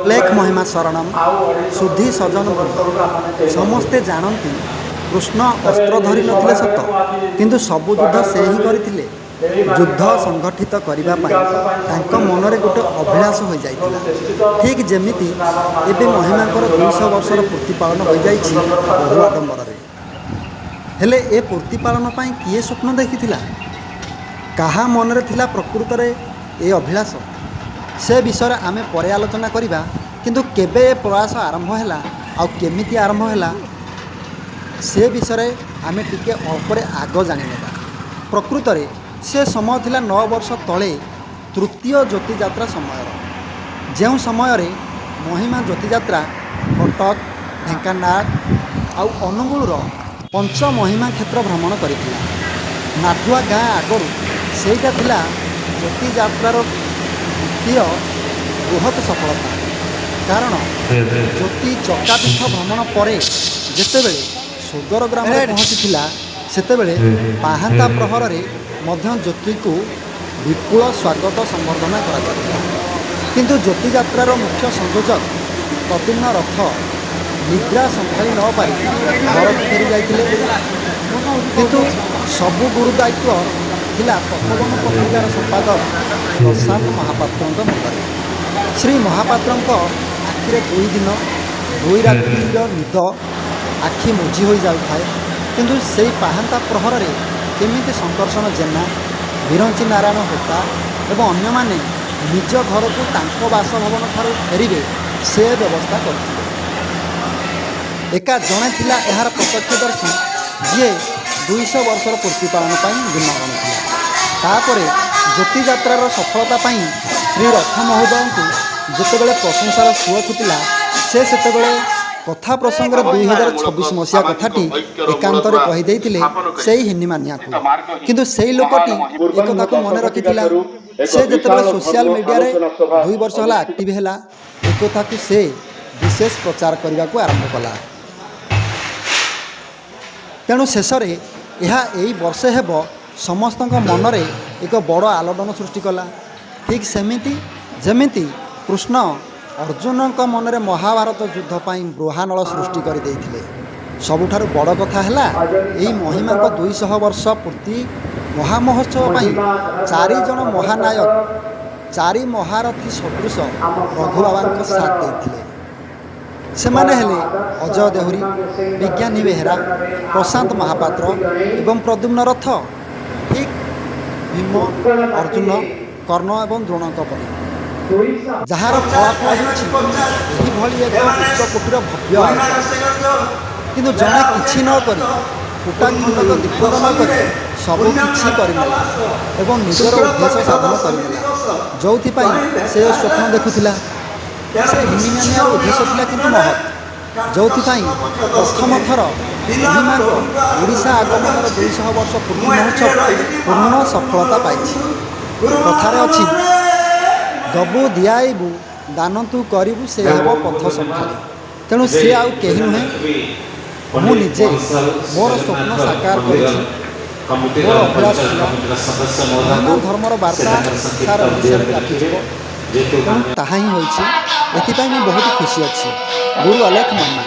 लेख महिमा शरणम शुद्धि सजन वृंद समस्ते जानती कृष्ण अस्त्र धरी नथिले सत किंतु सबु युद्ध से ही करथिले। युद्ध संगठित करने मनरे गोटे अभिलाष हो जाइतिला। ठीक जेमिति एबे महिमांकर 200 वर्षर पूर्ति पालन हो जाइछि बहु आडंबରରେ। हेले ए पूर्ति पालन पाई किए स्वप्न देखिथिला, काहा मनरे थिला प्रकृत रे ए अभिलाष, से विषय आमे परे आलोचना करिबा। किंतु केबे ए प्रयास आरंभ हैला आ केमिति आरंभ हैला से विषय आमे टिके अल्परे आग जानिनेबा। प्रकृत रे से समय थिला 9 वर्ष तले तृतीय ज्योति यात्रा समय, जो समय रे महिमा ज्योति यात्रा कटक, ढेंकानाल आउ अनुगुलर पंच महिमा क्षेत्र भ्रमण करथिला। नाथुआ गाँ आगरू सेटा थिला ज्योति यात्रार द्वितीय बृहत सफलता। कारण ज्योति चकापीठ भ्रमण पर जितेबले सोगर ग्राम पहुँचीला सेतेबेले पाहांता प्रहर रे मध्य ज्योति को विपुल स्वागत संबर्धना करा। किंतु ज्योति यात्रार मुख्य संयोजक प्रद्युम्न रथ निद्रा संभाली न पारि घर फेरी जाइतिले। किंतु सबु गुरु दायित्व थिला तपोवन पत्रिकार संपादक प्रशांत महापात्रଙ୍କ मुंडरे। श्री महापात्रଙ୍କ आखिरे 2 दिन 2 रातिर निद आखि मुझी हो जाए। किंतु से पाहांता प्रहर रे केमिति संकर्षण जेना, विरंची नारायण होता एवं अन्य माने निज घर को तांको बासभवन ठारू फेरिबे से व्यवस्था करथिले। एका जणे थिला एहार प्रत्यक्षदर्शी जे 200 वर्षर पूर्ति पालन पाई गुणगान थिला। तापरे ज्योति यात्रार सफलता पाई श्री रथ महोदय को जेतेबेले प्रशंसार सुଅ छुटिला से सेतेबेले कथा प्रसंग 2026 मसीहा कथाटी एकांतरे कही देइतिले सेही हिन्नीमानिया को। किंतु सेही लोकटी एक कथा को मन रखिथिला। से जेतेबेले सोशल मीडिया रे 2 वर्ष हला एक्टिव हैला एक कथा को से विशेष प्रचार करने को आरंभ कला। तेणु शेष में यह यही वर्षे हेब समस्त मनरे एक बड़ आलोड़न सृष्टि कला। ठीक सेमिति जेमिति कृष्ण अर्जुन मनरे महाभारत युद्ध पाई बृहानल सृष्टि कर देइथिले। सबुठारु बड़ कथा हैला एही महिमा 200 वर्ष पूर्ति महामहोत्सव पाई 4 जन महानायक 4 महारथी सदृश रघु बाबा साथ देइथिले। सेमाने हेले अजय देहुरी, विज्ञानी बेहेरा, प्रशांत महापात्र एवं प्रद्युम्न रथ। ठीक भीम, अर्जुन, कर्ण एवं द्रोणक परि जार फलाफल होभली एक उच्च कोटीर भव्य आयोजन। किंतु जड़े किछि न करी कुटा खंडक दीपक न कर सबू किछि करनेला एवं निजर उद्देश्य साधन करनेला। जो से स्वप्न देखुला से हिन्नीमानिया उद्देश्य थिला किंतु महत। जो प्रथम थर ओडिशा आगमन 200 वर्ष पूर्ति महोत्सव पूर्ण सफलता पाई। कथार अच्छी दबु दियाबू दान तू करू से हेब पथ सखाली। तेणु सी आउ कहीं नुहे, मु निजे मोर स्वप्न साकार कर मोर अभिलाष हिंदू धर्मर वार्ता सारा ओडिशा व्यापीज। तेणु ताहा ही होइछि। एथिपाई मैं बहुत खुशी अच्छी। गुरु अलेख मामा।